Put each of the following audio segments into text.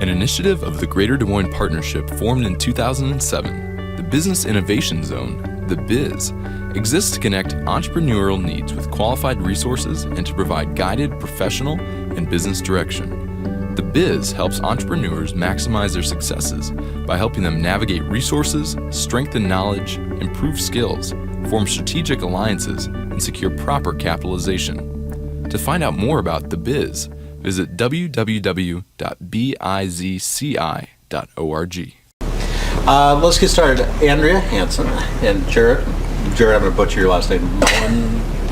An initiative of the Greater Des Moines Partnership formed in 2007, the Business Innovation Zone, the BIZ, exists to connect entrepreneurial needs with qualified resources and to provide guided professional and business direction. The BIZ helps entrepreneurs maximize their successes by helping them navigate resources, strengthen knowledge, improve skills, form strategic alliances, and secure proper capitalization. To find out more about the BIZ, visit www.bizci.org. Let's get started. Andrea Hansen and Jared. Jared, I'm going to butcher your last name.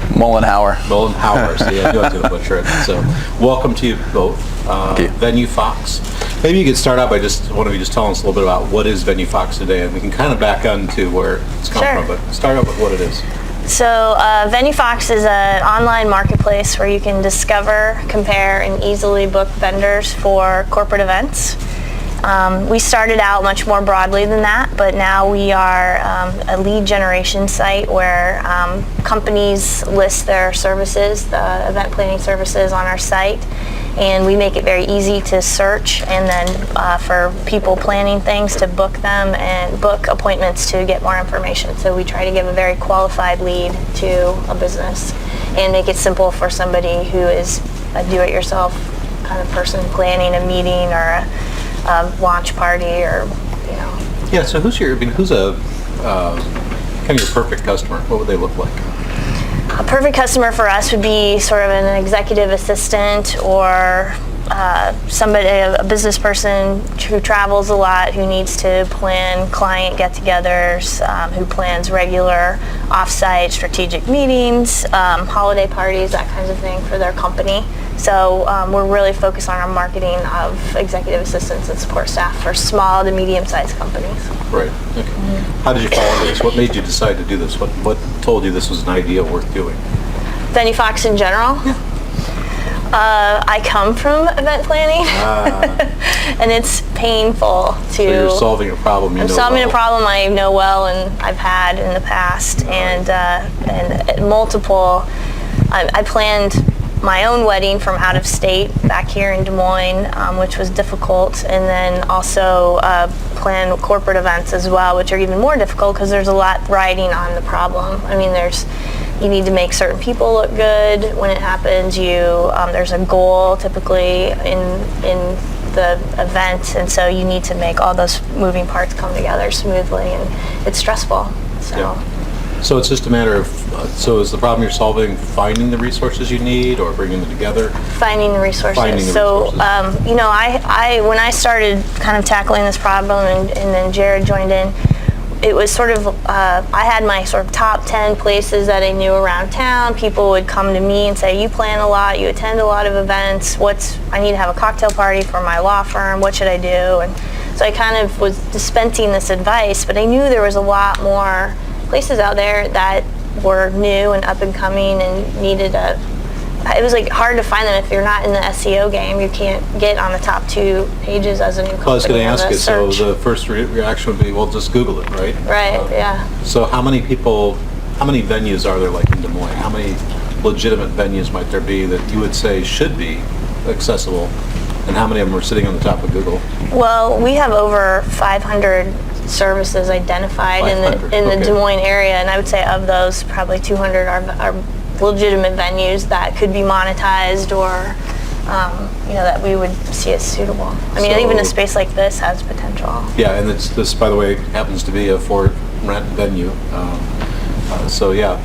Mollenhauer. Mollenhauer. So yeah, you have to butcher it. So welcome to you both. Thank you. VenueFox. Maybe you could start out by one of you just telling us a little bit about what is VenueFox today, and we can kind of back on to where it's come from, but start out with what it is. So VenueFox is an online marketplace where you can discover, compare, and easily book vendors for corporate events. We started out much more broadly than that, but now we are a lead generation site where companies list their services, the event planning services on our site, and we make it very easy to search and then for people planning things to book them and book appointments to get more information. So we try to give a very qualified lead to a business and make it simple for somebody who is a do-it-yourself kind of person planning a meeting or a launch party, or Yeah. So who's a kind of your perfect customer? What would they look like? A perfect customer for us would be sort of an executive assistant or somebody, a business person who travels a lot, who needs to plan client get-togethers, who plans regular off-site strategic meetings, holiday parties, that kind of thing for their company. So we're really focused on our marketing of executive assistants and support staff for small to medium-sized companies. Right. Okay. Mm-hmm. How did you fall into this? What made you decide to do this? What told you this was an idea worth doing? VenueFox in general? Yeah. I come from event planning, and it's painful to... So you're solving a problem I'm solving a problem I know well and I've had in the past, and multiple... I planned my own wedding from out of state back here in Des Moines, which was difficult, and then also plan corporate events as well, which are even more difficult because there's a lot riding on the problem. I mean, you need to make certain people look good when it happens. There's a goal typically in the event, and so you need to make all those moving parts come together smoothly, and it's stressful. So. Yeah. So it's just a matter of, so is the problem you're solving finding the resources you need or bringing them together? Finding the resources. I when I started kind of tackling this problem and then Jared joined in, it was sort of, I had my sort of top 10 places that I knew around town. People would come to me and say, you plan a lot, you attend a lot of events, I need to have a cocktail party for my law firm, what should I do? And so I kind of was dispensing this advice, but I knew there was a lot more places out there that were new and up and coming and needed it was like hard to find them if you're not in the SEO game. You can't get on the top 2 pages as a new company. Well, I was going to ask you, so the first reaction would be, well, just Google it, right? Right, yeah. So how many venues are there like in Des Moines? How many legitimate venues might there be that you would say should be accessible? And how many of them are sitting on the top of Google? Well, we have over 500 services identified in the Des Moines area, and I would say of those, probably 200 are legitimate venues that could be monetized or that we would see as suitable. I mean, even a space like this has potential. Yeah, and this, by the way, happens to be a for rent venue. So yeah,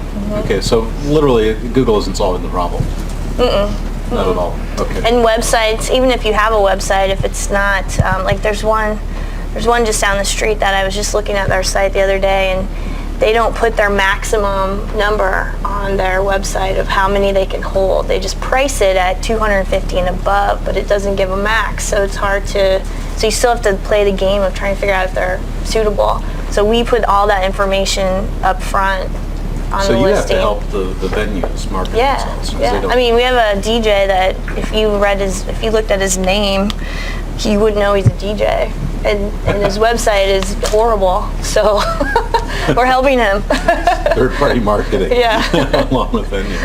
okay. So literally, Google isn't solving the problem. Not at all. Okay. And websites, even if you have a website, if it's not like there's one just down the street that I was just looking at their site the other day, and they don't put their maximum number on their website of how many they can hold. They just price it at 250 and above, but it doesn't give a max, so it's hard to, so you still have to play the game of trying to figure out if they're suitable. So we put all that information up front on the listing. So you have to help the venues market themselves. Yeah. I mean, we have a DJ that if you looked at his name, you wouldn't know he's a DJ. And his website is horrible, so we're helping him. Third-party marketing. Yeah. Along with venue.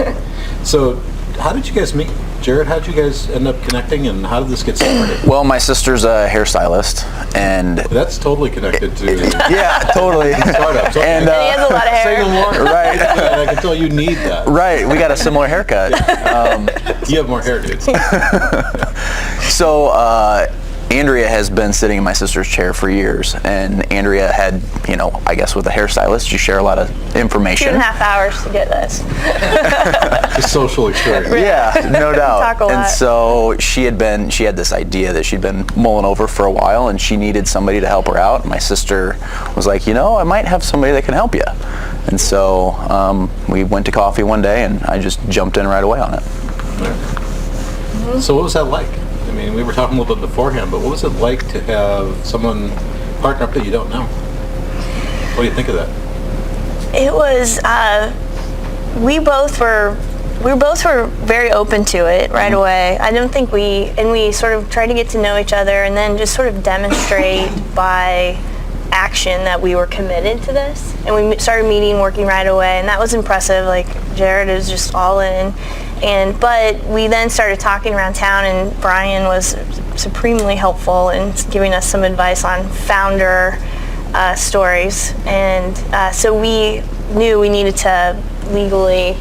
So how did you guys meet? Jared, how'd you guys end up connecting, and how did this get started? Well, my sister's a hairstylist, and That's totally connected to yeah, totally. startups. Okay. And, And he has a lot of Say no hair. more. Right. Yeah, I can tell you need that. Right, we got a similar haircut. You have more hair, dude. So Andrea has been sitting in my sister's chair for years, and Andrea had, I guess with a hairstylist, you share a lot of information. 2.5 hours to get this. The social experience. Yeah, no doubt. Talk a lot. And so she had this idea that she'd been mulling over for a while, and she needed somebody to help her out. My sister was like, I might have somebody that can help you. And so we went to coffee one day, and I just jumped in right away on it. So what was that like? I mean, we were talking a little bit beforehand, but what was it like to have someone partner up that you don't know? What do you think of that? It was, we both were very open to it right away. I don't think we sort of tried to get to know each other and then just sort of demonstrate by action that we were committed to this. And we started meeting, working right away, and that was impressive. Like, Jared is just all in. But we then started talking around town, and Brian was supremely helpful in giving us some advice on founder stories. And so we knew we needed to legally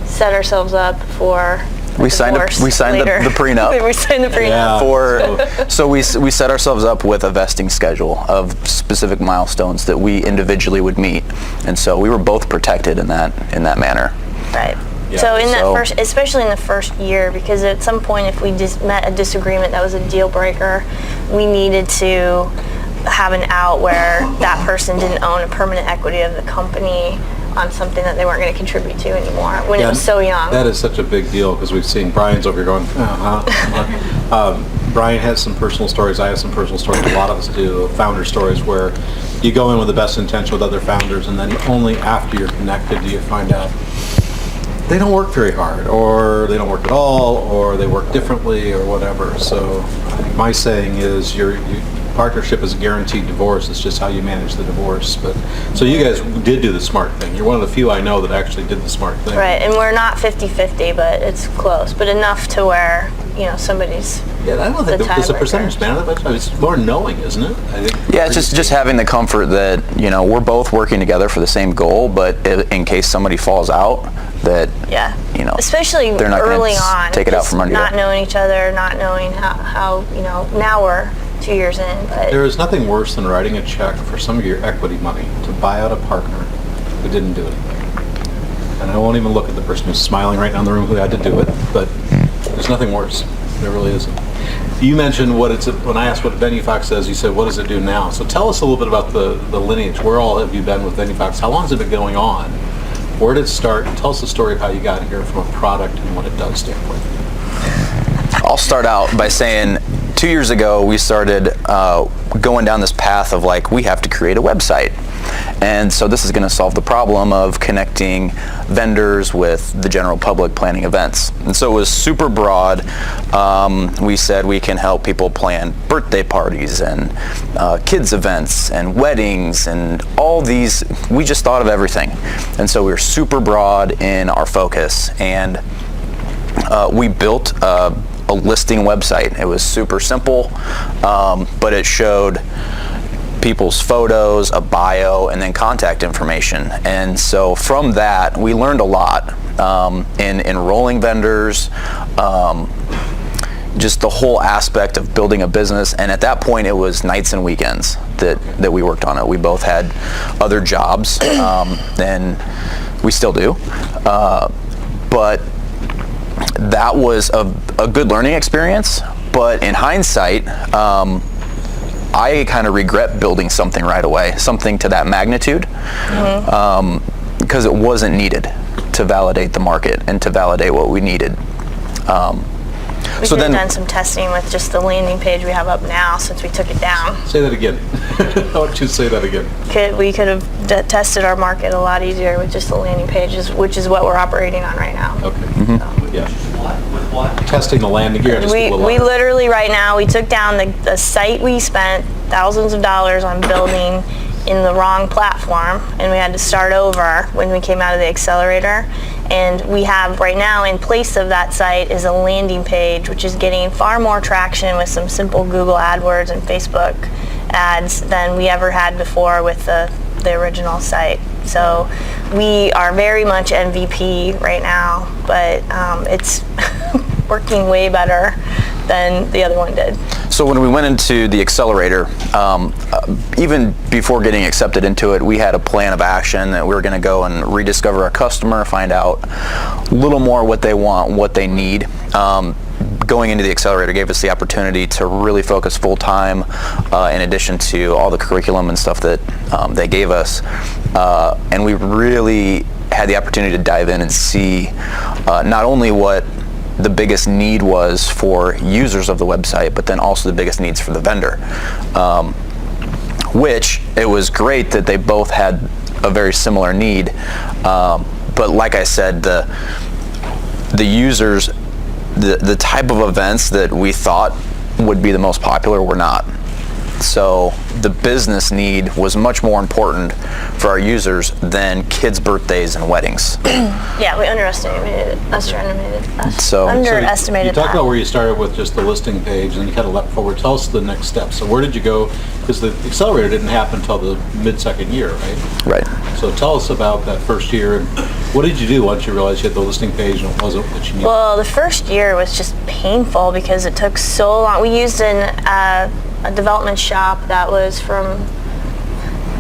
set ourselves up for We signed the prenup. We signed the prenup. Yeah. So we set ourselves up with a vesting schedule of specific milestones that we individually would meet, and so we were both protected in that manner. Right. Yeah. So in that So- especially in the first year, because at some point if we just met a disagreement that was a deal breaker, we needed to have an out where that person didn't own a permanent equity of the company on something that they weren't going to contribute to anymore when it was so young. That is such a big deal because we've seen Brian's over here going, Brian has some personal stories, I have some personal stories, a lot of us do, founder stories where you go in with the best intention with other founders, and then only after you're connected do you find out they don't work very hard, or they don't work at all, or they work differently, or whatever. So my saying is your partnership is a guaranteed divorce. It's just how you manage the divorce. But so you guys did do the smart thing. You're one of the few I know that actually did the smart thing. Right, and we're not 50-50, but it's close, but enough to where, somebody's Yeah, I don't think the there's a tiebreaker. percentage, man. It's more knowing, isn't it? I think. Yeah, it's just having the comfort that, we're both working together for the same goal, but in case somebody falls out, that, Yeah. Especially they're not gonna early on. take it out just from under not you. knowing each other, not knowing how now we're 2 years in, but There is nothing worse than writing a check for some of your equity money to buy out a partner who didn't do it. And I won't even look at the person who's smiling right now in the room who had to do it, but there's nothing worse. There really isn't. You mentioned when I asked what VenueFox says, you said, what does it do now? So tell us a little bit about the lineage. Where all have you been with VenueFox? How long has it been going on? Where did it start? And tell us the story of how you got here from a product and what it does standpoint. I'll start out by saying 2 years ago we started going down this path of we have to create a website. And so this is going to solve the problem of connecting vendors with the general public planning events. And so it was super broad. We said we can help people plan birthday parties and kids events and weddings and all these. We just thought of everything. And so we were super broad in our focus. And we built a listing website. It was super simple, but it showed people's photos, a bio, and then contact information. And so from that, we learned a lot in enrolling vendors, just the whole aspect of building a business. And at that point, it was nights and weekends that we worked on it. We both had other jobs, and we still do. But that was a good learning experience. But in hindsight, I kind of regret building something right away, something to that magnitude, because it wasn't needed to validate the market and to validate what we needed. we could have done some testing with just the landing page we have up now since we took it down. Say that again. How would you say that again? We could have tested our market a lot easier with just the landing pages, which is what we're operating on right now. Okay. Yeah. What? Testing the landing gear. We literally right now, we took down the site we spent thousands of dollars on building in the wrong platform, and we had to start over when we came out of the accelerator. And we have right now, in place of that site, is a landing page, which is getting far more traction with some simple Google AdWords and Facebook ads than we ever had before with the original site. So we are very much MVP right now, but it's working way better than the other one did. So when we went into the accelerator, even before getting accepted into it, we had a plan of action that we were going to go and rediscover our customer, find out a little more what they want, what they need. Going into the accelerator gave us the opportunity to really focus full time, in addition to all the curriculum and stuff that they gave us, and we really had the opportunity to dive in and see not only what the biggest need was for users of the website, but then also the biggest needs for the vendor. Which it was great that they both had a very similar need, but like I said, the users, the type of events that we thought would be the most popular were not. So the business need was much more important for our users than kids' birthdays and weddings. Yeah, we underestimated us. So you talked about where you started with just the listing page, and you kind of leapt forward. Tell us the next step. So where did you go? Because the accelerator didn't happen until the mid-second year, right? Right. So tell us about that first year, and what did you do once you realized you had the listing page and it wasn't what you needed? Well, the first year was just painful because it took so long. We used a development shop that was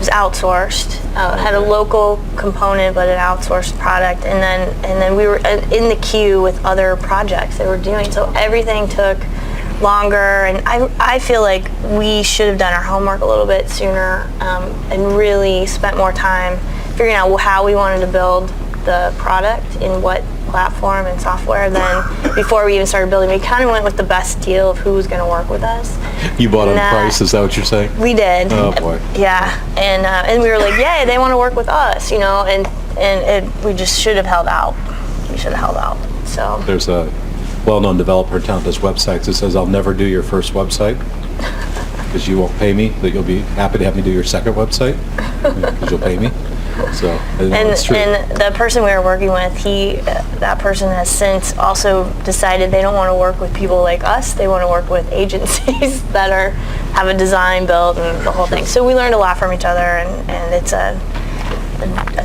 outsourced. Had a local component, but an outsourced product, and then we were in the queue with other projects they were doing. So everything took longer, and I feel like we should have done our homework a little bit sooner, and really spent more time figuring out how we wanted to build the product in what platform and software than before we even started building. We kind of went with the best deal of who was going to work with us. You bought on price, is that what you're saying? We did. Oh boy. Yeah, and we were like, yay, they want to work with us, and we just should have held out. We should have held out. So there's a well-known developer in town that does websites that says, I'll never do your first website because you won't pay me, that you'll be happy to have me do your second website because you'll pay me. So that's true. And the person we were working with, that person has since also decided they don't want to work with people like us. They want to work with agencies that have a design built and the whole thing. So we learned a lot from each other, and it's a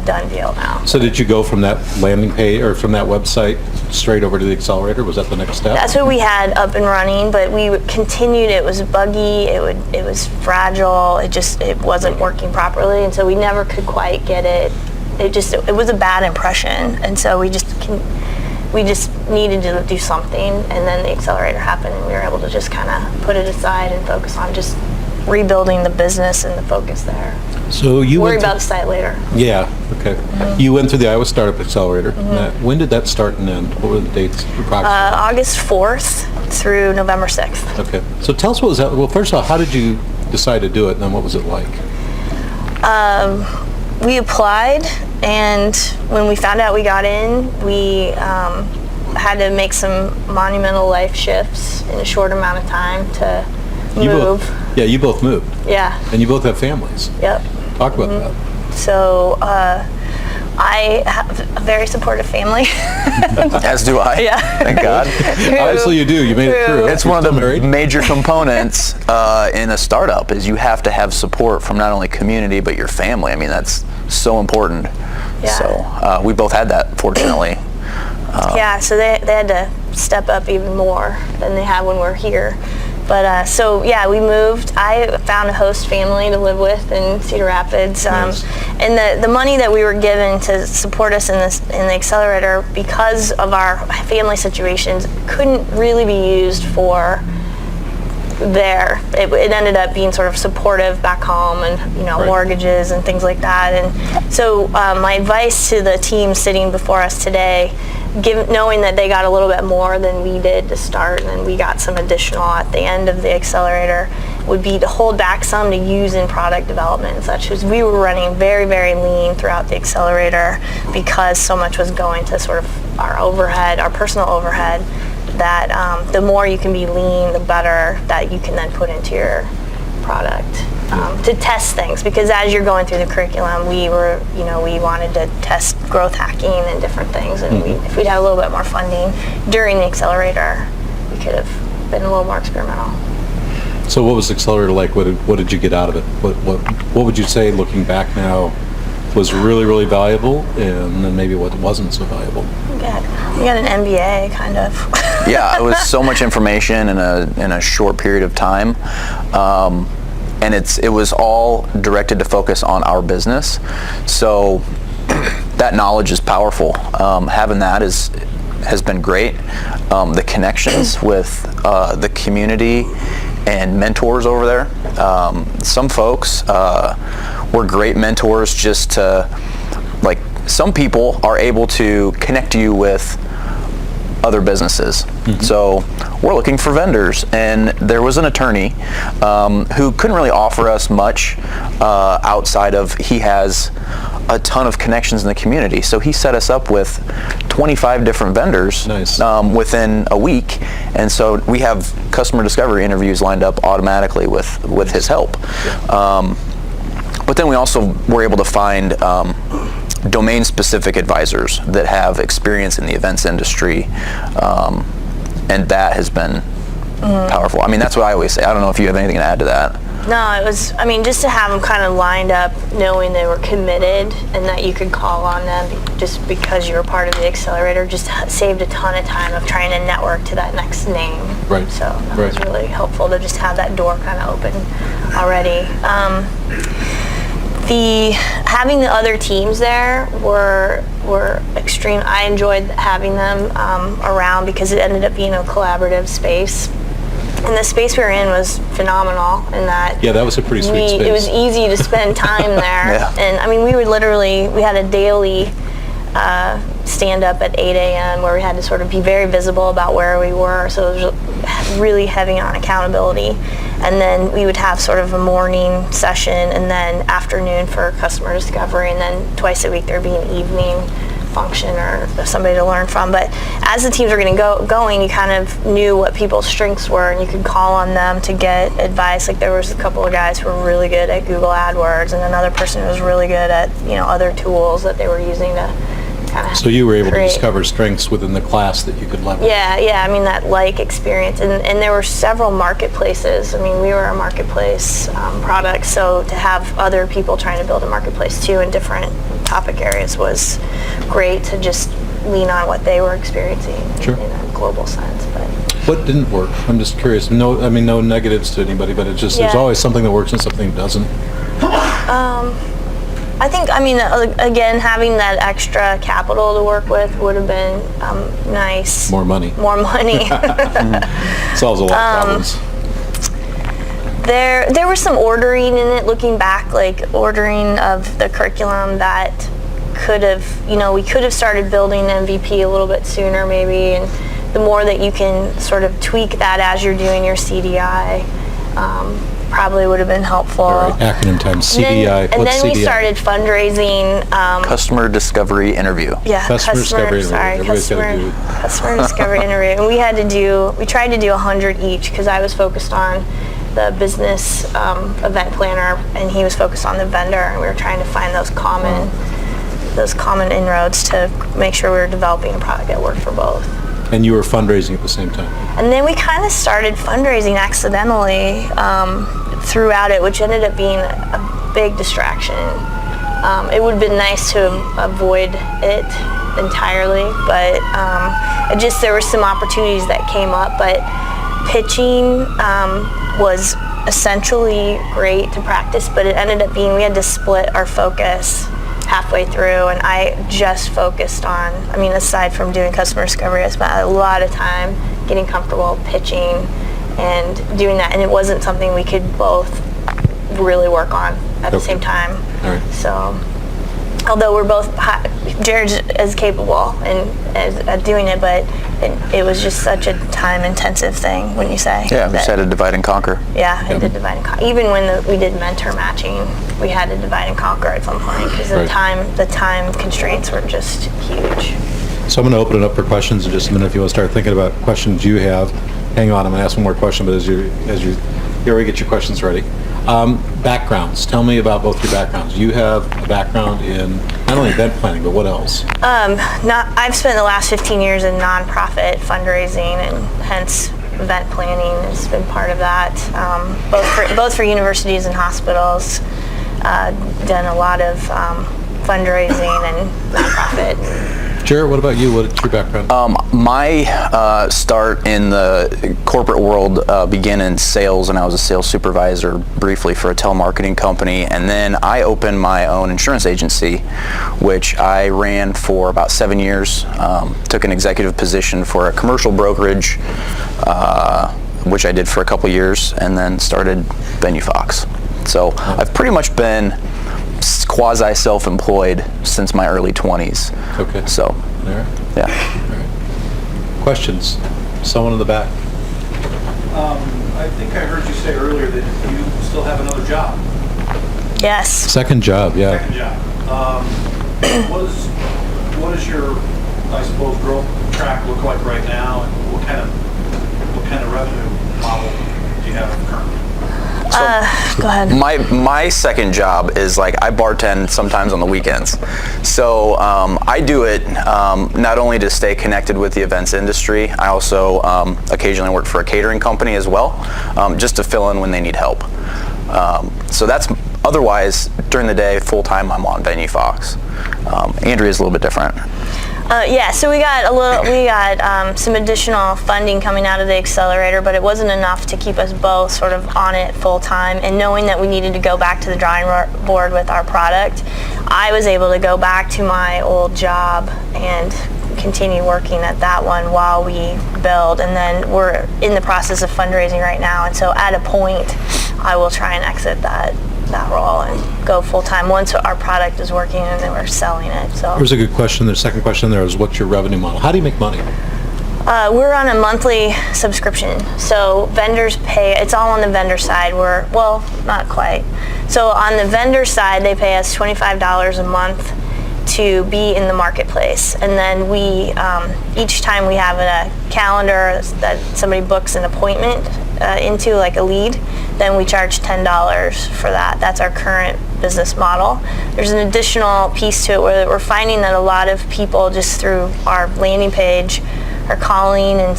done deal now. So did you go from that landing page or from that website straight over to the accelerator? Was that the next step? That's what we had up and running, but we continued. It was buggy. It was fragile. It wasn't working properly, and so we never could quite get it. It was a bad impression, and so we just needed to do something. And then the accelerator happened, and we were able to just kind of put it aside and focus on just rebuilding the business and the focus there. So you worry about the site later. Yeah. Okay. Mm-hmm. You went through the Iowa Startup Accelerator. Mm-hmm. When did that start and end? What were the dates approximately? August 4th through November 6th. Okay. So tell us what was that. Well, first of all, how did you decide to do it, and then what was it like? We applied, and when we found out we got in, we had to make some monumental life shifts in a short amount of time to move. You both moved. Yeah. And you both have families. Yep. Talk about that. So I have a very supportive family. As do I. Yeah. Thank God. Obviously you do. You made it through. It's one of the major components in a startup is you have to have support from not only community but your family. I mean, that's so important. Yeah. So we both had that, fortunately. Yeah, so they had to step up even more than they had when we were here. But we moved. I found a host family to live with in Cedar Rapids, Nice. And the money that we were given to support us in the accelerator, because of our family situations, couldn't really be used for there. It ended up being sort of supportive back home, and Right. mortgages and things like that. And so my advice to the team sitting before us today, knowing that they got a little bit more than we did to start, and then we got some additional at the end of the accelerator, would be to hold back some to use in product development and such, because we were running very, very lean throughout the accelerator because so much was going to sort of our overhead, our personal overhead, that the more you can be lean, the better that you can then put into your product to test things, because as you're going through the curriculum, we wanted to test growth hacking and different things, and if we'd had a little bit more funding during the accelerator, we could have been a little more experimental. So what was Accelerator like? What did you get out of it? What would you say, looking back now, was really, really valuable, and then maybe what wasn't so valuable? We got an MBA, kind of. Yeah, it was so much information in a short period of time, and it was all directed to focus on our business. So that knowledge is powerful. Having that has been great. The connections with the community and mentors over there. Some folks were great mentors. Just to, like, some people are able to connect you with other businesses. So we're looking for vendors, and there was an attorney who couldn't really offer us much outside of, he has a ton of connections in the community. So he set us up with 25 different vendors. Nice. Within a week, and so we have customer discovery interviews lined up automatically with his help. But then we also were able to find domain-specific advisors that have experience in the events industry, and that has been powerful. I mean, that's what I always say. I don't know if you have anything to add to that. No, it was, I mean, just to have them kind of lined up, knowing they were committed and that you could call on them just because you were part of the accelerator, just saved a ton of time of trying to network to that next name. Right. So that was really helpful to just have that door kind of open already. Having the other teams there were extreme. I enjoyed having them around, because it ended up being a collaborative space. And the space we were in was phenomenal in that. Yeah, that was a pretty sweet space. It was easy to spend time there. Yeah. And I mean, we had a daily stand up at 8 a.m. where we had to sort of be very visible about where we were. So it was really heavy on accountability. And then we would have sort of a morning session, and then afternoon for customer discovery, and then twice a week there'd be an evening function or somebody to learn from. But as the teams were getting going, you kind of knew what people's strengths were, and you could call on them to get advice. Like, there was a couple of guys who were really good at Google AdWords, and another person who was really good at other tools that they were using to kind of. So you were able to discover strengths within the class that you could leverage. Yeah. I mean, that experience, and there were several marketplaces. I mean, we were a marketplace product, so to have other people trying to build a marketplace too in different topic areas was great, to just lean on what they were experiencing in a global sense. But what didn't work? I'm just curious. No negatives to anybody, but it's just there's always something that works and something that doesn't. I think, again, having that extra capital to work with would have been nice. More money. Solves a lot of problems. There was some ordering in it, looking back, like ordering of the curriculum that could have, we could have started building MVP a little bit sooner maybe, and the more that you can sort of tweak that as you're doing your CDI, probably would have been helpful. All right, acronym time, CDI. And then we started fundraising. Customer discovery interview. Yeah, customer discovery interview. Customer discovery interview. And we tried to do 100 each, because I was focused on the business event planner, and he was focused on the vendor, and we were trying to find those common inroads to make sure we were developing a product that worked for both. And you were fundraising at the same time. And then we kind of started fundraising accidentally throughout it, which ended up being a big distraction. It would have been nice to avoid it entirely, but there were some opportunities that came up. But pitching was essentially great to practice, but it ended up being, we had to split our focus halfway through, and I just focused on, aside from doing customer discovery, I spent a lot of time getting comfortable pitching and doing that, and it wasn't something we could both really work on at the same time. All right. So, although we're both, Jared's as capable at doing it, but it was just such a time-intensive thing, wouldn't you say? Yeah, we just had to divide and conquer. Yeah, I did divide and conquer. Even when we did mentor matching, we had to divide and conquer at some point, because the time constraints were just huge. So I'm going to open it up for questions in just a minute. If you want to start thinking about questions you have, hang on. I'm going to ask one more question, but as you're You already get your questions ready. Backgrounds. Tell me about both your backgrounds. You have a background in not only event planning, but what else? I've spent the last 15 years in nonprofit fundraising, and hence event planning has been part of that. Both for universities and hospitals. Done a lot of fundraising and nonprofit. Jared, what about you? What's your background? My start in the corporate world began in sales, and I was a sales supervisor briefly for a telemarketing company, and then I opened my own insurance agency, which I ran for about 7 years. Took an executive position for a commercial brokerage, which I did for a couple years, and then started VenueFox. So I've pretty much been quasi self-employed since my early 20s. Okay. So, All right. yeah. All right. Questions? Someone in the back. I think I heard you say earlier that you still have another job. Yes. Second job, yeah. Second job. What is your, I suppose, growth track look like right now, and what kind of revenue model do you have currently? Go ahead. My second job is like I bartend sometimes on the weekends. So I do it not only to stay connected with the events industry, I also occasionally work for a catering company as well, just to fill in when they need help. So that's otherwise during the day, full time I'm on VenueFox. Andrea's a little bit different. Yeah, so we got some additional funding coming out of the accelerator, but it wasn't enough to keep us both sort of on it full time. And knowing that we needed to go back to the drawing board with our product, I was able to go back to my old job and continue working at that one while we build. And then we're in the process of fundraising right now, and so at a point, I will try and exit that role and go full-time once our product is working and then we're selling it. So There's a good question. The second question there is, what's your revenue model? How do you make money? we're on a monthly subscription. So vendors pay, it's all on the vendor side. Well, not quite. So on the vendor side, they pay us $25 a month to be in the marketplace. And then we, each time we have a calendar that somebody books an appointment into, like a lead, then we charge $10 for that. That's our current business model. There's an additional piece to it where we're finding that a lot of people just through our landing page are calling and,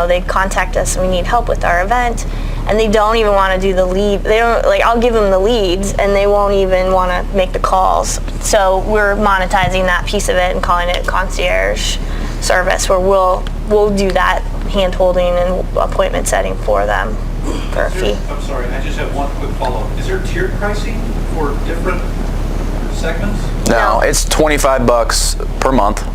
they contact us and we need help with our event, and they don't even want to do the lead. They don't, I'll give them the leads and they won't even want to make the calls. So we're monetizing that piece of it and calling it concierge service, where we'll do that hand holding and appointment setting for them for a fee. I'm sorry, I just have one quick follow-up. Is there tiered pricing for different segments? No, it's $25 per month,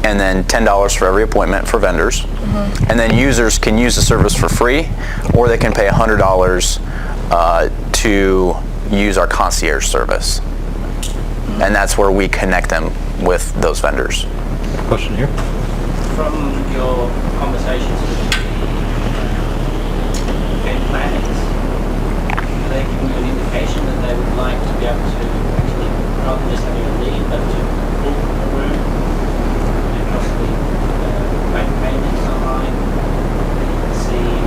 and then $10 for every appointment for vendors. Mm-hmm. And then users can use the service for free, or they can pay $100 to use our concierge service. Mm-hmm. And that's where we connect them with those vendors. Question here. From your conversations with event planners, are they giving you an indication that they would like to be able to actually, rather than just having a lead, but to book a room and possibly make payments online, see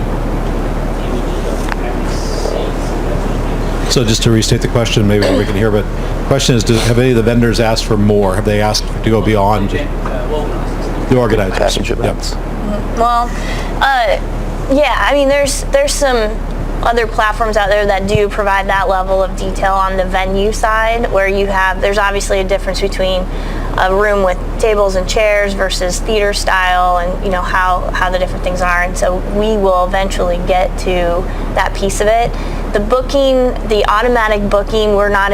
images of how many seats and that sort of thing? So just to restate the question, maybe we can hear, but the question is, have any of the vendors asked for more? Have they asked to go beyond Organisers. the organizers? Package events. Well, yeah, I mean, there's some other platforms out there that do provide that level of detail on the venue side, where there's obviously a difference between a room with tables and chairs versus theater style, and how the different things are. And so we will eventually get to that piece of it. The booking, the automatic booking, we're not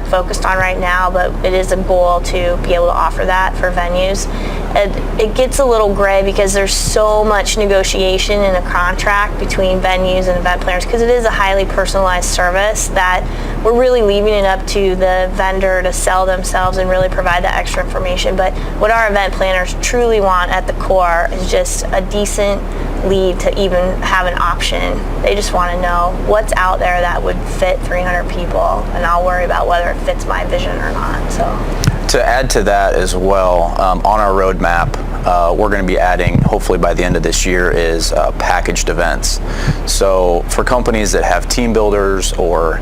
focused on right now, but it is a goal to be able to offer that for venues. It gets a little gray because there's so much negotiation in a contract between venues and event planners, because it is a highly personalized service that we're really leaving it up to the vendor to sell themselves and really provide that extra information. But what our event planners truly want at the core is just a decent lead to even have an option. They just want to know what's out there that would fit 300 people, and I'll worry about whether it fits my vision or not. So To add to that as well, on our roadmap, we're going to be adding, hopefully by the end of this year, is packaged events. So for companies that have team builders or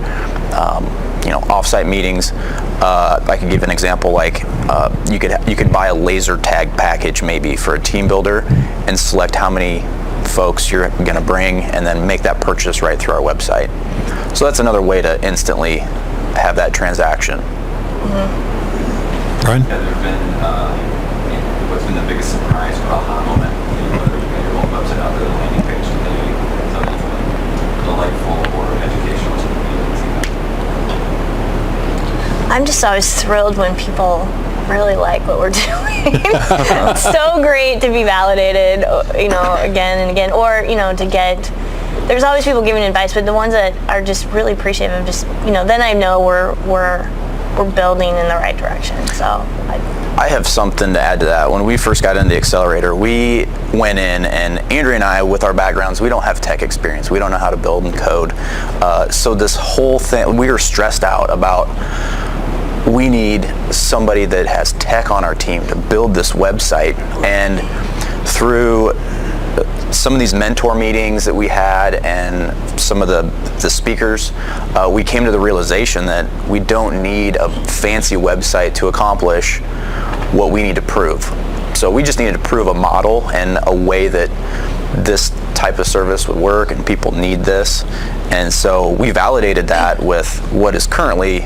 off-site meetings, I could give an example. Like you could buy a laser tag package maybe for a team builder and select how many folks you're going to bring, and then make that purchase right through our website. So that's another way to instantly have that transaction. Brian? Has there been, what's been the biggest surprise or aha moment? Whether you got your own website out there, the landing page today, something delightful or educational to the community. I'm just always thrilled when people really like what we're doing. It's so great to be validated, again and again, or, to get, there's always people giving advice, but the ones that are just really appreciative of just, then I know we're building in the right direction. So I have something to add to that. When we first got into the accelerator, we went in, and Andrea and I, with our backgrounds, we don't have tech experience. We don't know how to build and code. So this whole thing, we were stressed out about, we need somebody that has tech on our team to build this website. And through some of these mentor meetings that we had and some of the speakers, we came to the realization that we don't need a fancy website to accomplish what we need to prove. So we just needed to prove a model and a way that this type of service would work, and people need this. And so we validated that with what is currently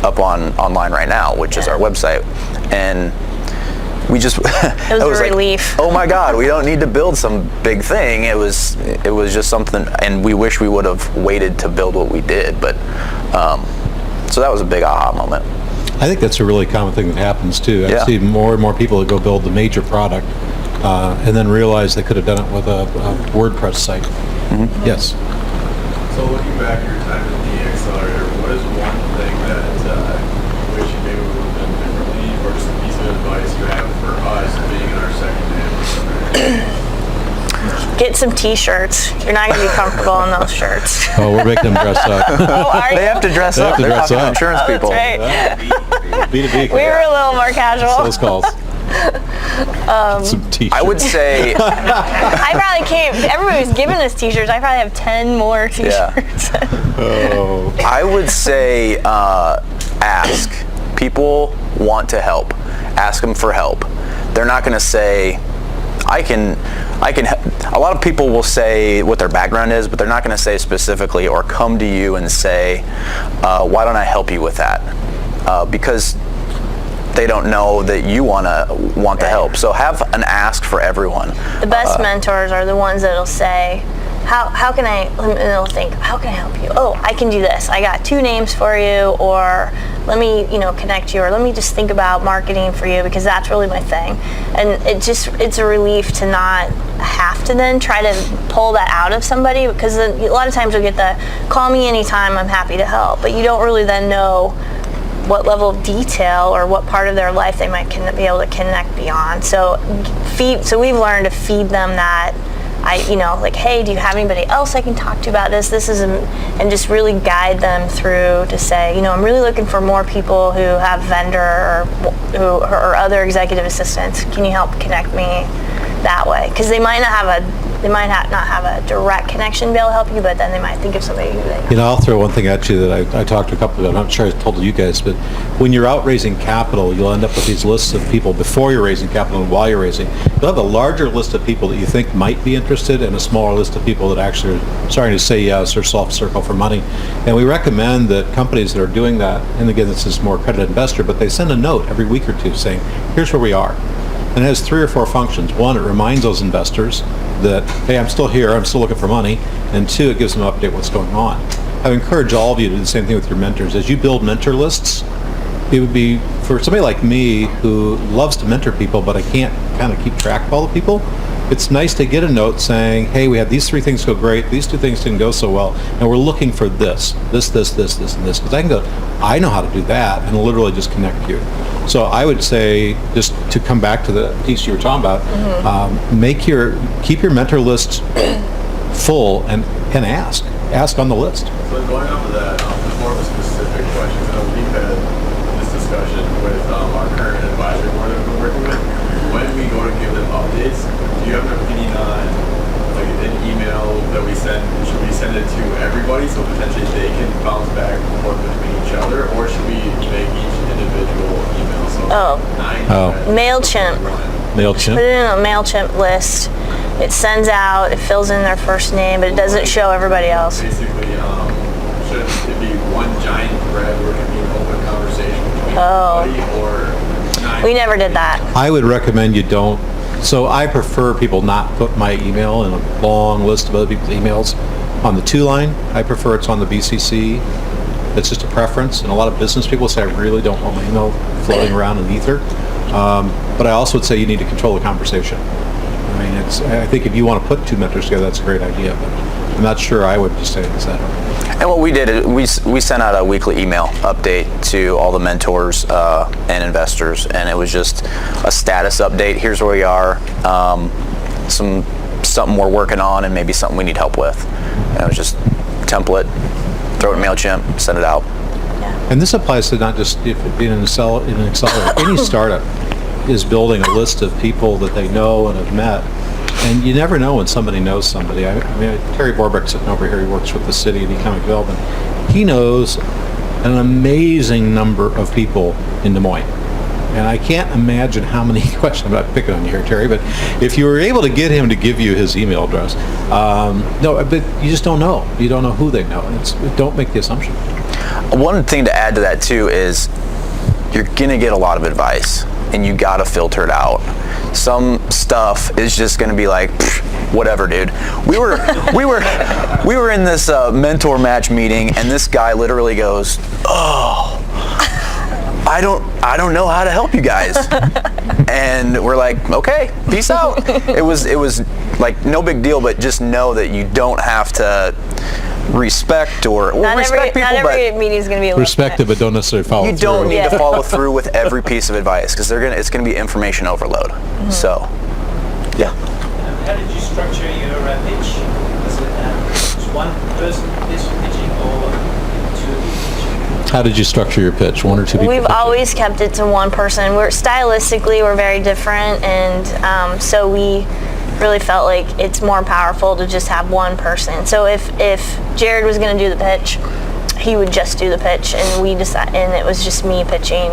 up online right now, which is our website. And we just it was a relief. Like, oh my God, we don't need to build some big thing. It was just something, and we wish we would have waited to build what we did. But so that was a big aha moment. I think that's a really common thing that happens too. I see more and more people that go build the major product and then realize they could have done it with a WordPress site. Mm-hmm. Yes. So looking back at your time at the Accelerator, what is one thing that you wish you maybe would have done differently, or just a piece of advice you have for us being in our second day? Get some t-shirts. You're not going to be comfortable in those shirts. Oh, we're making them dress up. Oh, are you? They have to dress up. They're talking to insurance people. That's right. B2B. We were a little more casual. Sales calls. Some t-shirts. I would say I probably can't. Everybody's giving us t-shirts. I probably have 10 more t-shirts. Oh. I would say ask. People want to help. Ask them for help. They're not going to say, I can. A lot of people will say what their background is, but they're not going to say specifically or come to you and say, why don't I help you with that? Because they don't know that you want the help. So have an ask for everyone. The best mentors are the ones that'll say, how can I, and they'll think, how can I help you? Oh, I can do this. I got 2 names for you, or let me, connect you, or let me just think about marketing for you, because that's really my thing. And it's a relief to not have to then try to pull that out of somebody, because a lot of times you'll get the, call me anytime, I'm happy to help, but you don't really then know what level of detail or what part of their life they might be able to connect beyond. So we've learned to feed them that, like, hey, do you have anybody else I can talk to about this? This is, and just really guide them through to say, I'm really looking for more people who have vendor or other executive assistants. Can you help connect me that way? Because they might not have a direct connection to be able to help you, but then they might think of somebody who they know. I'll throw one thing at you that I talked to a couple of, I'm not sure I told you guys, but when you're out raising capital, you'll end up with these lists of people before you're raising capital and while you're raising. You'll have a larger list of people that you think might be interested and a smaller list of people that actually are starting to say yes or soft circle for money. And we recommend that companies that are doing that, and again, this is more accredited investor, but they send a note every week or two saying, here's where we are. And it has 3 or 4 functions. 1, it reminds those investors that, hey, I'm still here, I'm still looking for money. And 2, it gives them an update what's going on. I encourage all of you to do the same thing with your mentors. As you build mentor lists, it would be, for somebody like me who loves to mentor people, but I can't kind of keep track of all the people, it's nice to get a note saying, hey, we had these 3 things go great, these 2 things didn't go so well, and we're looking for this, and this. Because I can go, I know how to do that, and literally just connect you. So I would say, just to come back to the piece you were talking about, keep your mentor list full and ask on the list. So going off of that, there's more of a specific question. We've had this discussion with our current advisory board that we're working with. When we go to give them updates, do you have an opinion on like an email that we send? Should we send it to everybody so potentially they can bounce back and forth between each other, or should we make each individual email? So MailChimp. MailChimp. Put it in a MailChimp list. It sends out, it fills in their first name, but it doesn't show everybody else. Basically, should it be one giant thread where it can be an open conversation between everybody, or 9? We never did that. I would recommend you don't. So I prefer people not put my email in a long list of other people's emails on the 2-line. I prefer it's on the BCC. It's just a preference, and a lot of business people say I really don't want my email floating around in ether. But I also would say you need to control the conversation. I mean, I think if you want to put 2 mentors together, that's a great idea, but I'm not sure I would just say it's that. And what we did is we sent out a weekly email update to all the mentors and investors, and it was just a status update. Here's where we are, something we're working on, and maybe something we need help with. And it was just template, throw it in MailChimp, send it out. And this applies to not just if it being an accelerator. Any startup is building a list of people that they know and have met. And you never know when somebody knows somebody. I mean, Terry Borbeck sitting over here, he works with the city and economic development. He knows an amazing number of people in Des Moines. And I can't imagine how many questions, I'm not picking on you here, Terry, but if you were able to get him to give you his email address, no, but you just don't know. You don't know who they know. Don't make the assumption. One thing to add to that too is you're gonna get a lot of advice, and you gotta filter it out. Some stuff is just gonna be like, whatever, dude. We were in this mentor match meeting, and this guy literally goes, "Oh, I don't know how to help you guys." And we're like, "Okay, peace out." It was like no big deal, but just know that you don't have to respect respect people, not every meeting is going to be respect it, but don't necessarily follow through. You don't need to follow through with every piece of advice, because it's going to be information overload. Mm-hmm. So, yeah. How did you structure your pitch? Was it one person pitching or 2 pitching? How did you structure your pitch? 1 or 2 people? We've always kept it to one person. Stylistically, we're very different, and so we really felt like it's more powerful to just have one person. So if Jared was going to do the pitch, he would just do the pitch, and it was just me pitching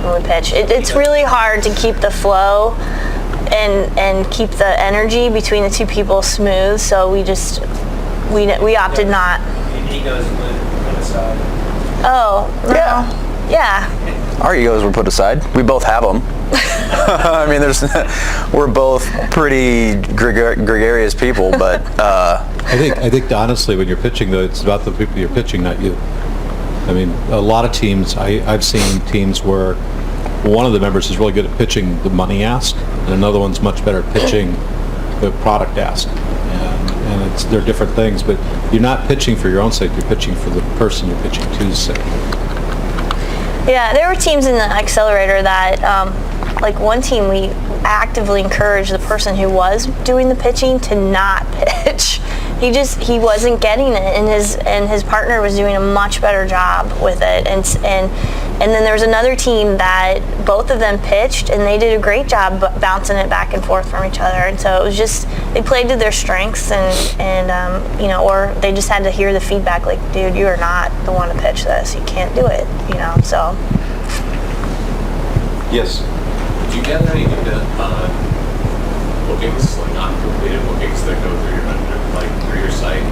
when we pitch. It's really hard to keep the flow and keep the energy between the 2 people smooth. So we opted not. And egos were put aside. Oh, no. Yeah. Our egos were put aside. We both have them. I mean, we're both pretty gregarious people, but I think honestly, when you're pitching, though, it's about the people you're pitching, not you. I mean, a lot of teams, I've seen teams where one of the members is really good at pitching the money ask, and another one's much better at pitching the product ask. And they're different things, but you're not pitching for your own sake, you're pitching for the person you're pitching to's sake. Yeah, there were teams in the accelerator that, like one team, we actively encouraged the person who was doing the pitching to not pitch. He wasn't getting it, and his partner was doing a much better job with it. And then there was another team that both of them pitched, and they did a great job bouncing it back and forth from each other. And so it was just, they played to their strengths, and or they just had to hear the feedback, like, dude, you are not the one to pitch this. You can't do it, so. Yes. Do you gather any data on bookings, like non-completed bookings that go through your vendor, like through your site?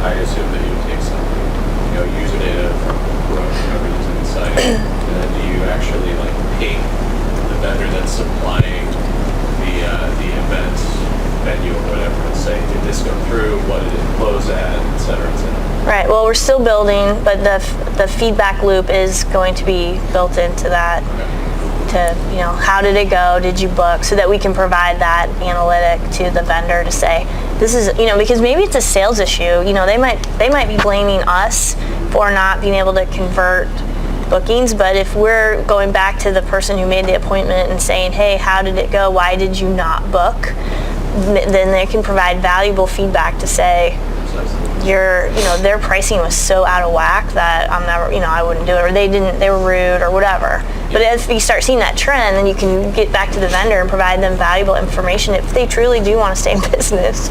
I assume that you would take some, user data from whoever using the site, and then do you actually ping the vendor that's supplying the event venue or whatever, and say, did this go through? What did it close at, et cetera, et cetera? Right. Well, we're still building, but the feedback loop is going to be built into that. Okay. To, how did it go? Did you book? So that we can provide that analytic to the vendor to say, this is, because maybe it's a sales issue. They might be blaming us for not being able to convert bookings, but if we're going back to the person who made the appointment and saying, hey, how did it go? Why did you not book? Then they can provide valuable feedback to say, their pricing was so out of whack that I'm never, I wouldn't do it, or they were rude or whatever. But if you start seeing that trend, then you can get back to the vendor and provide them valuable information if they truly do want to stay in business.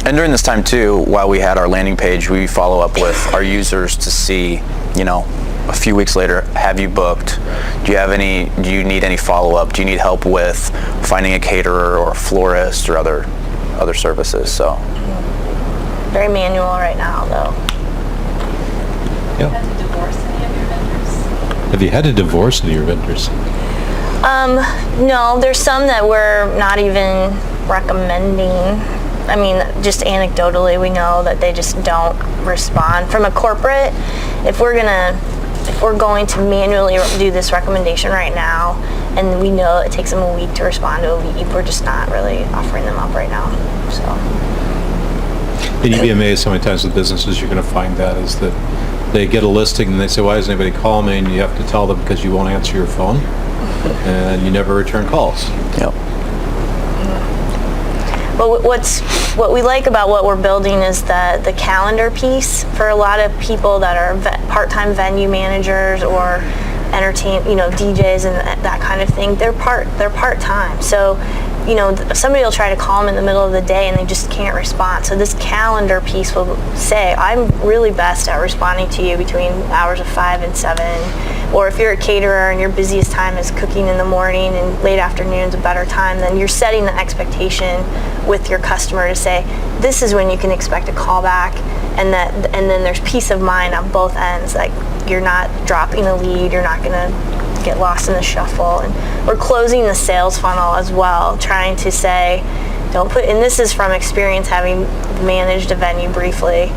And during this time too, while we had our landing page, we follow up with our users to see, a few weeks later, have you booked? Do you need any follow-up? Do you need help with finding a caterer or a florist or other services? So very manual right now, though. Yeah. Had to divorce any of your vendors? Have you had to divorce any of your vendors? No, there's some that we're not even recommending. I mean, just anecdotally, we know that they just don't respond. From a corporate, if we're going to manually do this recommendation right now, and we know it takes them a week to respond to a lead, we're just not really offering them up right now. So. And you'd be amazed how many times with businesses you're going to find that is that they get a listing and they say, why doesn't anybody call me? And you have to tell them because you won't answer your phone and you never return calls. Yep. But what we like about what we're building is the calendar piece for a lot of people that are part-time venue managers or DJs and that kind of thing. They're part-time. So, somebody will try to call them in the middle of the day and they just can't respond. So this calendar piece will say, I'm really best at responding to you between hours of 5 and 7. Or if you're a caterer and your busiest time is cooking in the morning and late afternoon's a better time, then you're setting the expectation with your customer to say, this is when you can expect a call back, and then there's peace of mind on both ends. Like, you're not dropping a lead, you're not gonna get lost in the shuffle. And we're closing the sales funnel as well, trying to say, and this is from experience having managed a venue briefly,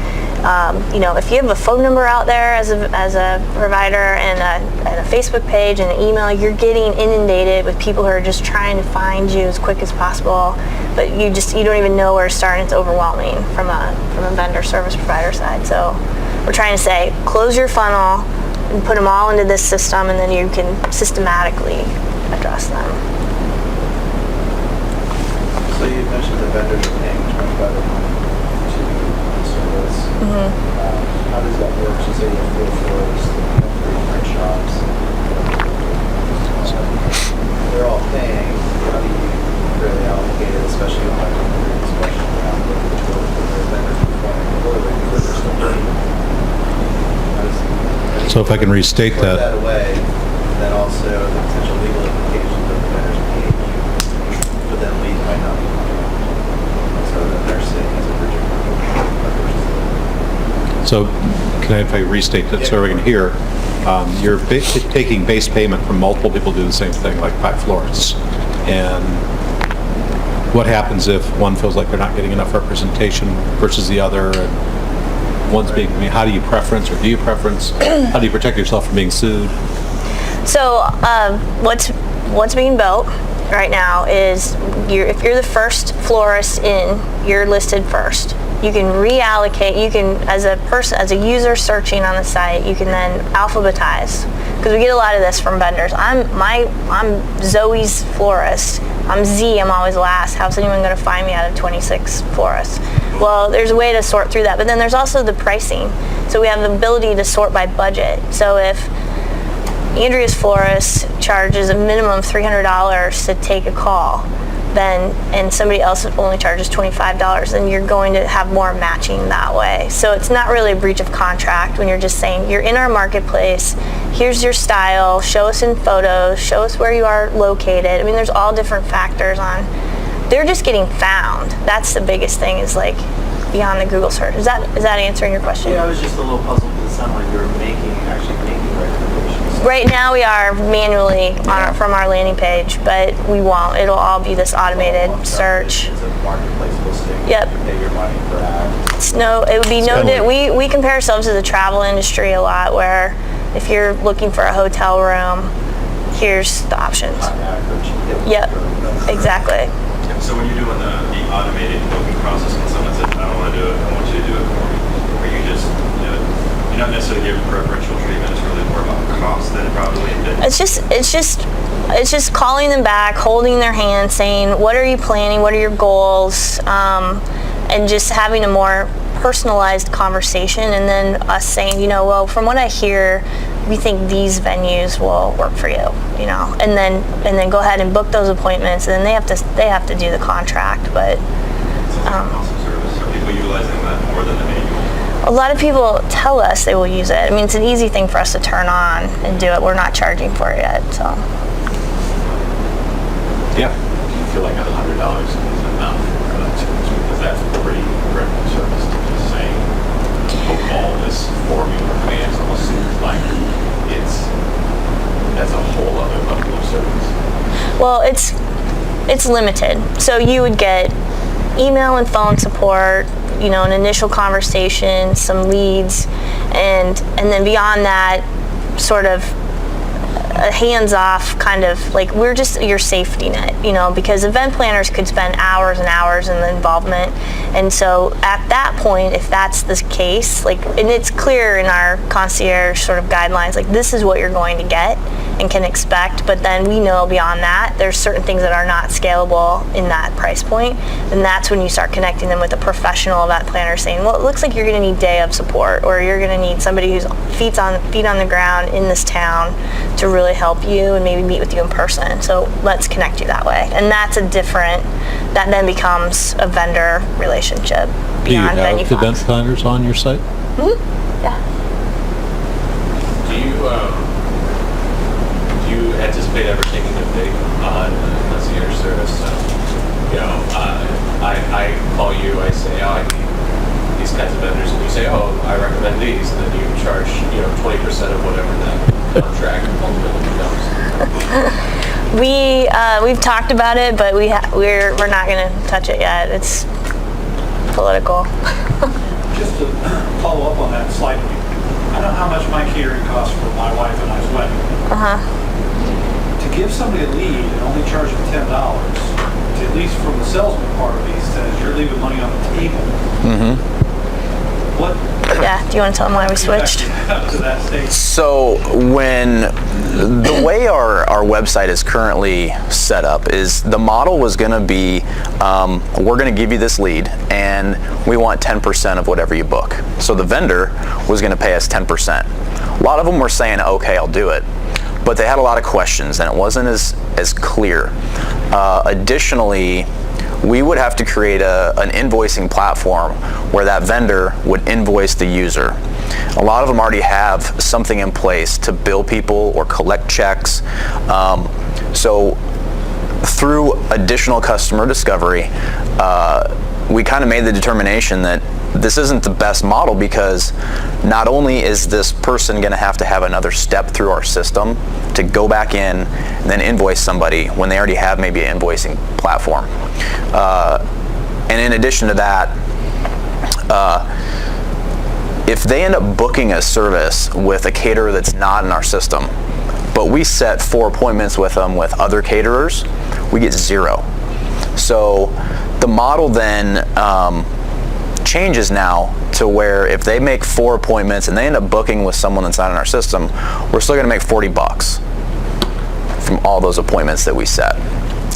if you have a phone number out there as a provider and a Facebook page and an email, you're getting inundated with people who are just trying to find you as quick as possible, but you don't even know where to start, and it's overwhelming from a vendor service provider side. So we're trying to say, close your funnel and put them all into this system, and then you can systematically address them. So you mentioned the vendors are paying much better to service. How does that work? So say you have 4 floors, 3 different shops. They're all paying. How do you really allocate it, especially on this question around which the vendors performing poorly because they're still paying? So if I can restate that away, then also the potential legal implications of the vendor's paying you, but then lead might not be coming. So then they're sitting as a bridge. So if I restate that so we can hear, you're taking base payment from multiple people do the same thing, like 5 florists. And what happens if one feels like they're not getting enough representation versus the other? And one's being, how do you preference, or do you preference? How do you protect yourself from being sued? So what's being built right now is if you're the first florist in, you're listed first. You can reallocate. You can, as a user searching on the site, you can then alphabetize, because we get a lot of this from vendors. I'm Zoe's florist. I'm Z. I'm always last. How's anyone going to find me out of 26 florists? Well, there's a way to sort through that, but then there's also the pricing. So we have the ability to sort by budget. So if Andrea's florist charges a minimum of $300 to take a call, and somebody else only charges $25, then you're going to have more matching that way. So it's not really a breach of contract when you're just saying, you're in our marketplace, here's your style, show us in photos, show us where you are located. I mean, there's all different factors on, they're just getting found. That's the biggest thing, is like beyond the Google search. Is that answering your question? Yeah, I was just a little puzzled because it sounded like you were actually making recommendations. Right now we are manually from our landing page, but we won't. It'll all be this automated search. It's a marketplace listing. Yep. You pay your money for ads. It would be we compare ourselves to the travel industry a lot, where if you're looking for a hotel room, here's the options. Yep, exactly. So when you're doing the automated booking process, and someone says, I don't want to do it, I want you to do it for me, or you just, you're not necessarily giving preferential treatment, it's really more about cost than probably. It's just calling them back, holding their hand, saying, what are you planning, what are your goals, and just having a more personalized conversation, and then us saying, well, from what I hear, we think these venues will work for you, and then go ahead and book those appointments, and then they have to do the contract. But Service. Are people utilizing that more than the manual? a lot of people tell us they will use it. I mean, it's an easy thing for us to turn on and do it. We're not charging for it yet, so. Yeah. Do you feel like $100 is enough for that service? Because that's a pretty incredible service to just say, all this formula for me. It almost seems like that's a whole other level of service. Well, it's limited. So you would get email and phone support, an initial conversation, some leads, and then beyond that, sort of a hands-off kind of, like, we're just your safety net, because event planners could spend hours and hours in the involvement. And so at that point, if that's the case, and it's clear in our concierge sort of guidelines, this is what you're going to get and can expect, but then we know beyond that there's certain things that are not scalable in that price point, and that's when you start connecting them with a professional event planner saying, well, it looks like you're going to need day of support, or you're going to need somebody who's feet on the ground in this town to really help you and maybe meet with you in person. So let's connect you that way. And that then becomes a vendor relationship beyond VenueFox. Do you have event planners on your site? Mm-hmm. Yeah. Do you anticipate ever taking a big on concierge service? I call you, I say, I need these kinds of vendors, and you say, I recommend these, and then you charge 20% of whatever that contract ultimately becomes. We've talked about it, but we're not going to touch it yet. It's political. Just to follow up on that slightly, I know how much my catering costs for my wife and I's wedding. To give somebody a lead and only charge them $10, at least from the salesman part of these, says you're leaving money on the table. Mm-hmm. What? Yeah. Do you want to tell them why we switched? To that stage. So the way our website is currently set up is the model was going to be, we're going to give you this lead and we want 10% of whatever you book. So the vendor was going to pay us 10%. A lot of them were saying, okay, I'll do it. But they had a lot of questions and it wasn't as clear. Additionally, we would have to create an invoicing platform where that vendor would invoice the user. A lot of them already have something in place to bill people or collect checks. So through additional customer discovery, we kind of made the determination that this isn't the best model, because not only is this person going to have another step through our system to go back in and then invoice somebody when they already have maybe an invoicing platform. And in addition to that, if they end up booking a service with a caterer that's not in our system, but we set 4 appointments with them with other caterers, we get 0. So the model then changes now to where if they make 4 appointments and they end up booking with someone that's not in our system, we're still going to make $40 from all those appointments that we set.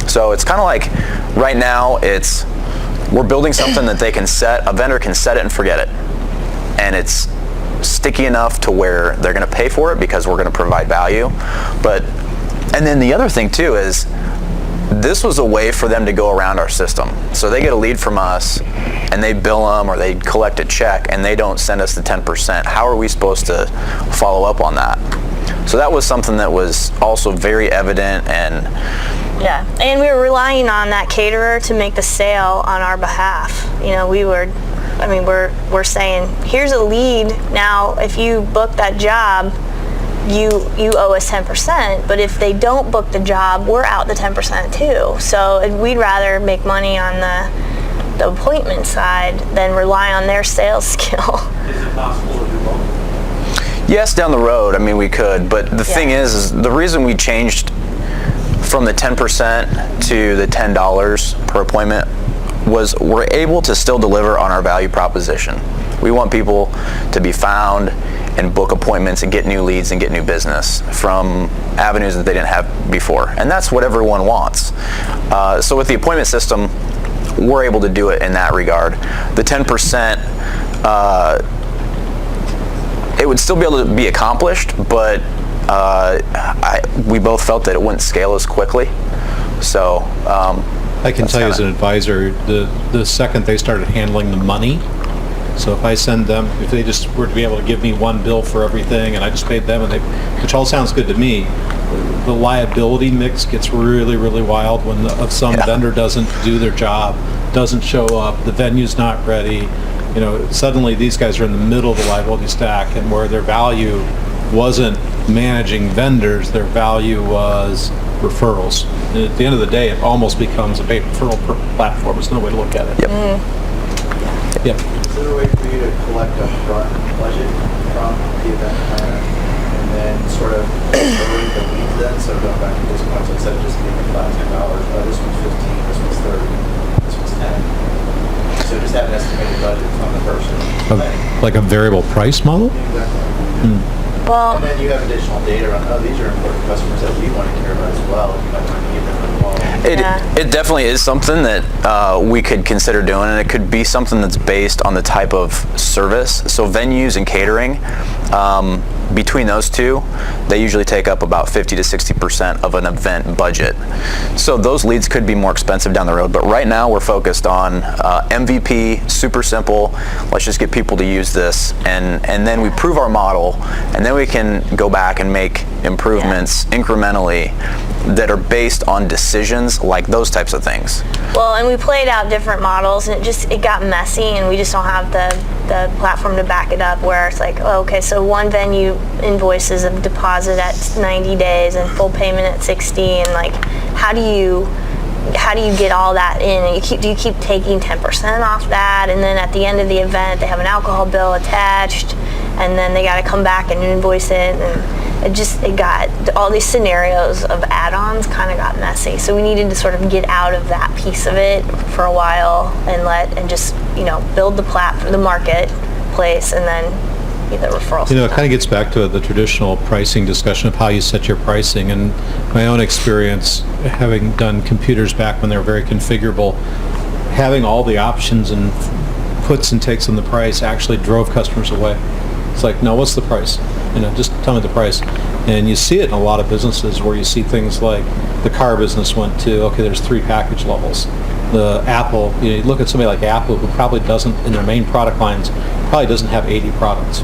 So it's kind of like right now we're building something that a vendor can set it and forget it, and it's sticky enough to where they're going to pay for it because we're going to provide value. And then the other thing too is this was a way for them to go around our system. So they get a lead from us and they bill them or they collect a check and they don't send us the 10%. How are we supposed to follow up on that? So that was something that was also very evident. And we were relying on that caterer to make the sale on our behalf. We're saying, here's a lead. Now, if you book that job, you owe us 10%, but if they don't book the job, we're out the 10% too. So we'd rather make money on the appointment side than rely on their sales skill. Is it possible to do both? Yes, down the road, we could, but the thing is the reason we changed from the 10% to the $10 per appointment was we're able to still deliver on our value proposition. We want people to be found and book appointments and get new leads and get new business from avenues that they didn't have before. And that's what everyone wants. So with the appointment system, we're able to do it in that regard. The 10%, it would still be able to be accomplished, but we both felt that it wouldn't scale as quickly. So I can tell you as an advisor, the second they started handling the money, so if I send them, if they just were to be able to give me one bill for everything and I just paid them, which all sounds good to me, the liability mix gets really, really wild when some vendor doesn't do their job, doesn't show up, the venue's not ready. Suddenly these guys are in the middle of the liability stack, and where their value wasn't managing vendors, their value was referrals. And at the end of the day, it almost becomes a paid referral platform. There's no way to look at it. Yep. Yep. Is there a way for you to collect a front budget from the event planner and then sort of early the leads then? So going back to this point, so instead of just giving $5, $10, this one's 15, this one's 30, this one's 10. So just have an estimated budget from the person. Like a variable price model? Exactly. Well, And then you have additional data on, these are important customers that we want to care about as well. You might want to give them a call. It definitely is something that we could consider doing, and it could be something that's based on the type of service. So venues and catering, between those two, they usually take up about 50 to 60% of an event budget. So those leads could be more expensive down the road, but right now we're focused on MVP, super simple. Let's just get people to use this, and then we prove our model, and then we can go back and make improvements incrementally that are based on decisions like those types of things. well, and we played out different models, and it got messy, and we just don't have the platform to back it up, where it's like, oh, okay, so one venue invoices a deposit at 90 days and full payment at 60, and like, how do you get all that in? And do you keep taking 10% off that, and then at the end of the event they have an alcohol bill attached, and then they got to come back and invoice it, and it got all these scenarios of add-ons kind of got messy. So we needed to sort of get out of that piece of it for a while and just build the marketplace, and then get the referrals. It kind of gets back to the traditional pricing discussion of how you set your pricing. And my own experience, having done computers back when they were very configurable, having all the options and puts and takes on the price actually drove customers away. It's like, no, what's the price? Just tell me the price. And you see it in a lot of businesses where you see things like the car business went to, okay, there's 3 package levels. The Apple, you look at somebody like Apple, who probably doesn't, in their main product lines, probably doesn't have 80 products,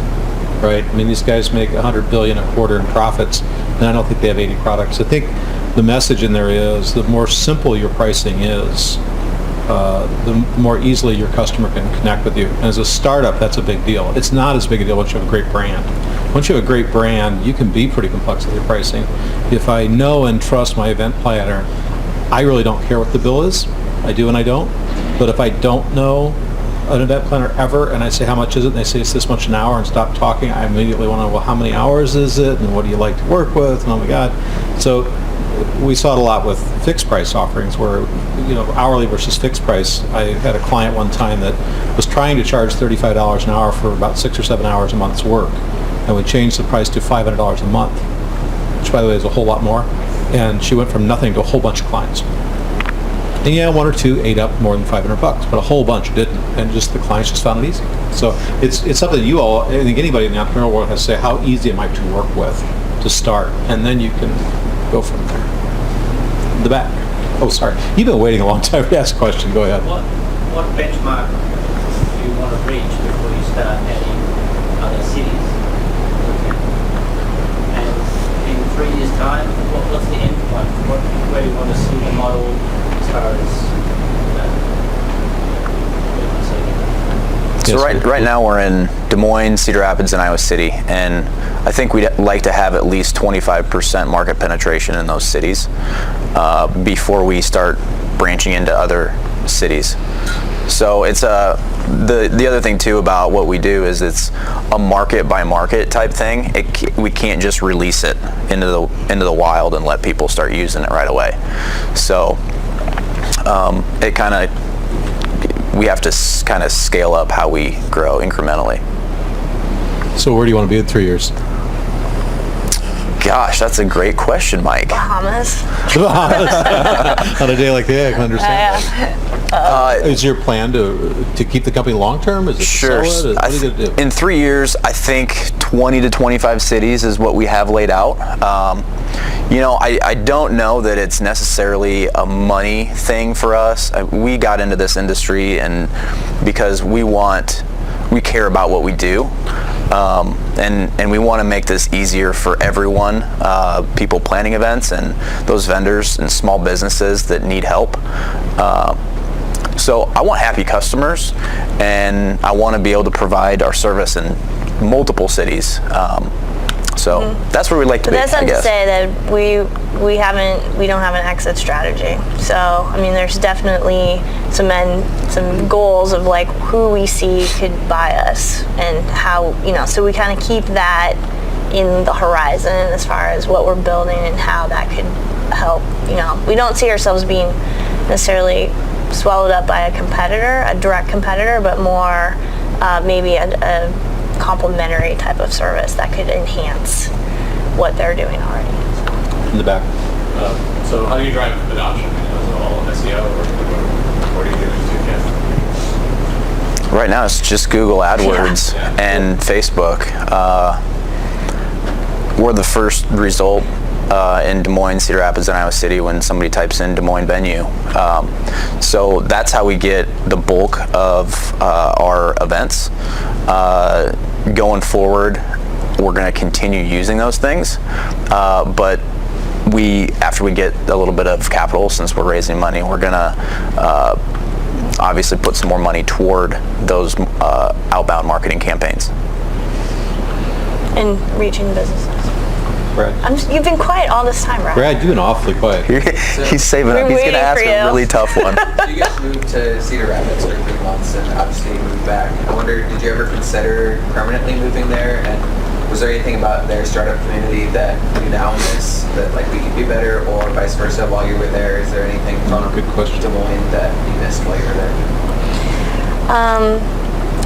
right? I mean, these guys make $100 billion a quarter in profits, and I don't think they have 80 products. I think the message in there is the more simple your pricing is, the more easily your customer can connect with you. And as a startup, that's a big deal. It's not as big a deal once you have a great brand. Once you have a great brand, you can be pretty complex with your pricing. If I know and trust my event planner, I really don't care what the bill is. I do and I don't. But if I don't know an event planner ever, and I say, how much is it? And they say, it's this much an hour, and stop talking, I immediately want to know, well, how many hours is it? And what do you like to work with? And oh my God. So we saw it a lot with fixed price offerings where, hourly versus fixed price. I had a client one time that was trying to charge $35 an hour for about 6 or 7 hours a month's work. And we changed the price to $500 a month, which by the way is a whole lot more. And she went from nothing to a whole bunch of clients. And yeah, 1 or 2 ate up more than $500, but a whole bunch didn't, and just the clients just found it easy. So it's something that I think anybody in the entrepreneurial world has to say, how easy am I to work with to start, and then you can go from there. The back. Oh, sorry. You've been waiting a long time to ask a question. Go ahead. What benchmark do you want to reach before you start adding other cities? And in 3 years' time, what's the end point? Where do you want to see the model as far as So right now we're in Des Moines, Cedar Rapids, and Iowa City, and I think we'd like to have at least 25% market penetration in those cities before we start branching into other cities. So it's the other thing too about what we do is it's a market by market type thing. We can't just release it into the wild and let people start using it right away. So we have to kind of scale up how we grow incrementally. So where do you want to be in 3 years? God, Gosh, that's a great question, Mike. Bahamas. On a day like that, I can understand that. Is your plan to keep the company long term? Is it Sure. to sell it? What are you going to do? In 3 years, I think 20 to 25 cities is what we have laid out. I don't know that it's necessarily a money thing for us. We got into this industry and because we care about what we do. And we want to make this easier for everyone, people planning events and those vendors and small businesses that need help. So I want happy customers, and I want to be able to provide our service in multiple cities. So that's where we like to be. But that's not I to guess. say that we don't have an exit strategy. So I mean, there's definitely some goals of like who we see could buy us and how, so we kind of keep that in the horizon as far as what we're building and how that could help. We don't see ourselves being necessarily swallowed up by a direct competitor, but more maybe a complementary type of service that could enhance what they're doing already. In the back. So how do you drive adoption? Is it all SEO or what are you doing to Right now, it's just Google AdWords and Facebook. We're the first result in Des Moines, Cedar Rapids, and Iowa City when somebody types in Des Moines venue. So that's how we get the bulk of our events. Going forward, we're going to continue using those things, but after we get a little bit of capital, since we're raising money, we're going to obviously put some more money toward those outbound marketing campaigns. And reaching businesses. Brad. You've been quiet all this time, Brad. Brad, you've been awfully quiet. He's saving up. He's going to ask a really tough one. You guys moved to Cedar Rapids for 3 months and obviously you moved back. I wonder, did you ever consider permanently moving there? And was there anything about their startup community that you now miss that like we could be better, or vice versa while you were there? Is there anything from Good question. Des Moines that you missed while you were there?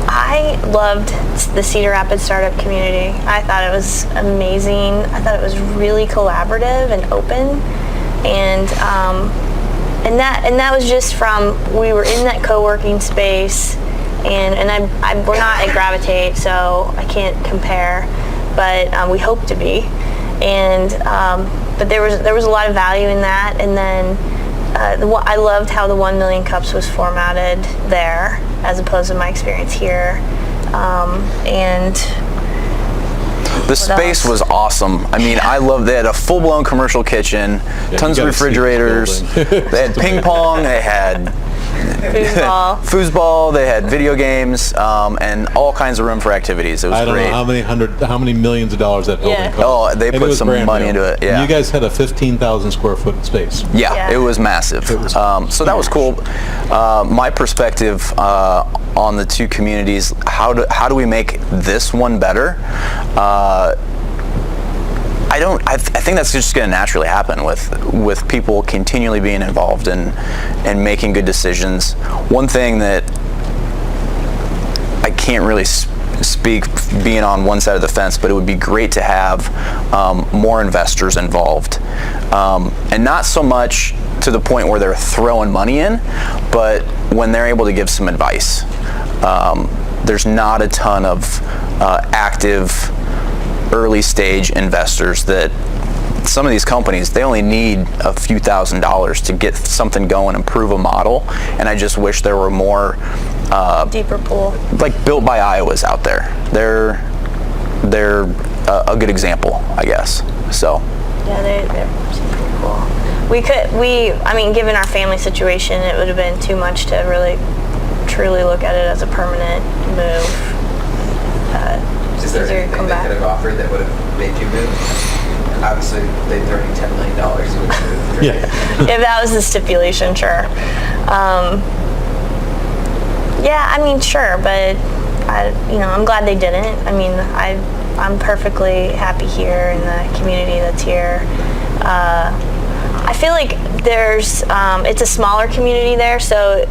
I loved the Cedar Rapids startup community. I thought it was amazing. I thought it was really collaborative and open, and that was just from, we were in that co-working space, and we're not at Gravitate, so I can't compare, but we hope to be, and but there was a lot of value in that, and then I loved how the 1 million cups was formatted there as opposed to my experience here, and the space was awesome. I mean, I loved. They had a full-blown commercial kitchen, tons of refrigerators. They had ping pong. They had foosball. They had video games, and all kinds of room for activities. It was great. I don't know how many millions of dollars that building cost. Oh, they put some money into it. Yeah. And you guys had a 15,000 square foot space. Yeah, it was massive. So that was cool. My perspective on the two communities, how do we make this one better? I think that's just going to naturally happen with people continually being involved and making good decisions. One thing that I can't really speak being on one side of the fence, but it would be great to have more investors involved, and not so much to the point where they're throwing money in, but when they're able to give some advice. There's not a ton of active early stage investors that some of these companies, they only need a few $1,000s to get something going and prove a model, and I just wish there were more deeper pool, like Built by Iowas out there. They're a good example, I guess. So yeah, they're pretty cool. I mean, given our family situation, it would have been too much to really truly look at it as a permanent move. Is there anything they could have offered that would have made you move? Obviously, they threw you $10 million. You would move. Yeah. If that was the stipulation, sure. Yeah, I mean, sure, but I'm glad they didn't. I mean, I'm perfectly happy here in the community that's here. I feel like it's a smaller community there, so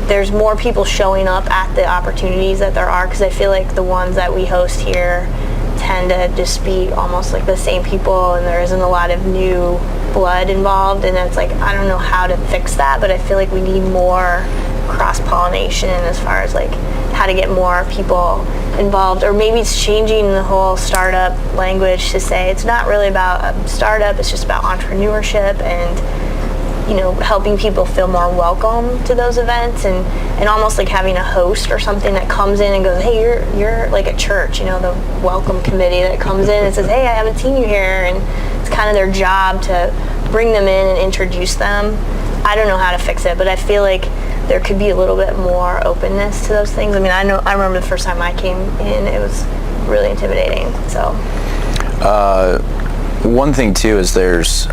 there's more people showing up at the opportunities that there are, because I feel like the ones that we host here tend to just be almost like the same people, and there isn't a lot of new blood involved, and it's like, I don't know how to fix that, but I feel like we need more cross-pollination as far as like how to get more people involved, or maybe it's changing the whole startup language to say it's not really about a startup, it's just about entrepreneurship, and helping people feel more welcome to those events, and almost like having a host or something that comes in and goes, hey, you're like a church, the welcome committee that comes in and says, hey, I haven't seen you here, and it's kind of their job to bring them in and introduce them. I don't know how to fix it, but I feel like there could be a little bit more openness to those things. I mean, I remember the first time I came in, it was really intimidating. So one thing too is there's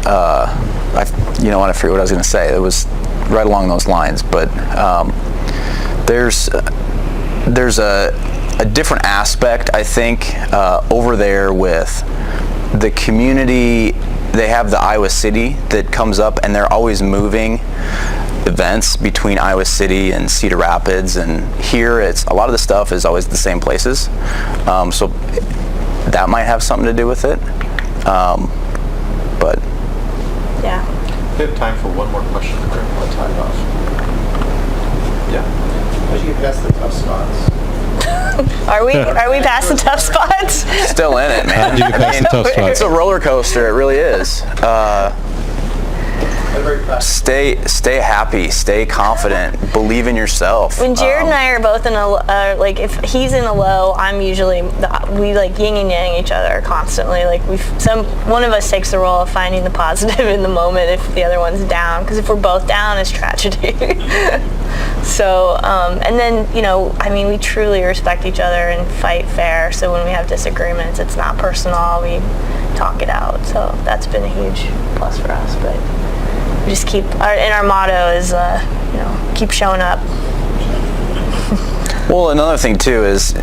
I forget what I was going to say. It was right along those lines, but there's a different aspect, I think, over there with the community. They have the Iowa City that comes up, and they're always moving events between Iowa City and Cedar Rapids, and here it's a lot of the stuff is always the same places, so that might have something to do with it, but yeah. We have time for one more question. Let's tie it off. Yeah. How'd you get past the tough spots? Are we past the tough spots? still in it, man. How'd you get past the tough spots? It's a roller coaster, it really is. Stay happy, stay confident, believe in yourself. When Jared and I are both in a like, if he's in a low, I'm usually we like yin and yang each other constantly. Like one of us takes the role of finding the positive in the moment if the other one's down, because if we're both down, it's tragedy. So and then we truly respect each other and fight fair. So when we have disagreements, it's not personal. We talk it out. So that's been a huge plus for us. But we just keep our motto is keep showing up. Well, another thing too is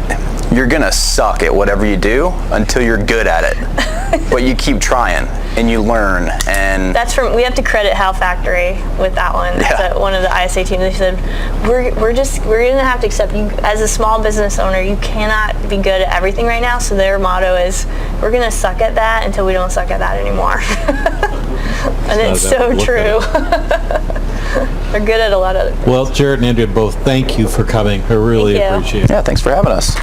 you're gonna suck at whatever you do until you're good at it. But you keep trying and you learn, and that's we have to credit Hal Factory with that one. Yeah. One of the ISA team, they said we're gonna have to accept you as a small business owner. You cannot be good at everything right now. So their motto is we're gonna suck at that until we don't suck at that anymore. And it's so true. They're good at a lot of other things. Well, Jared and Andrea, both thank you for coming. I really appreciate it. Yeah, thanks for having us.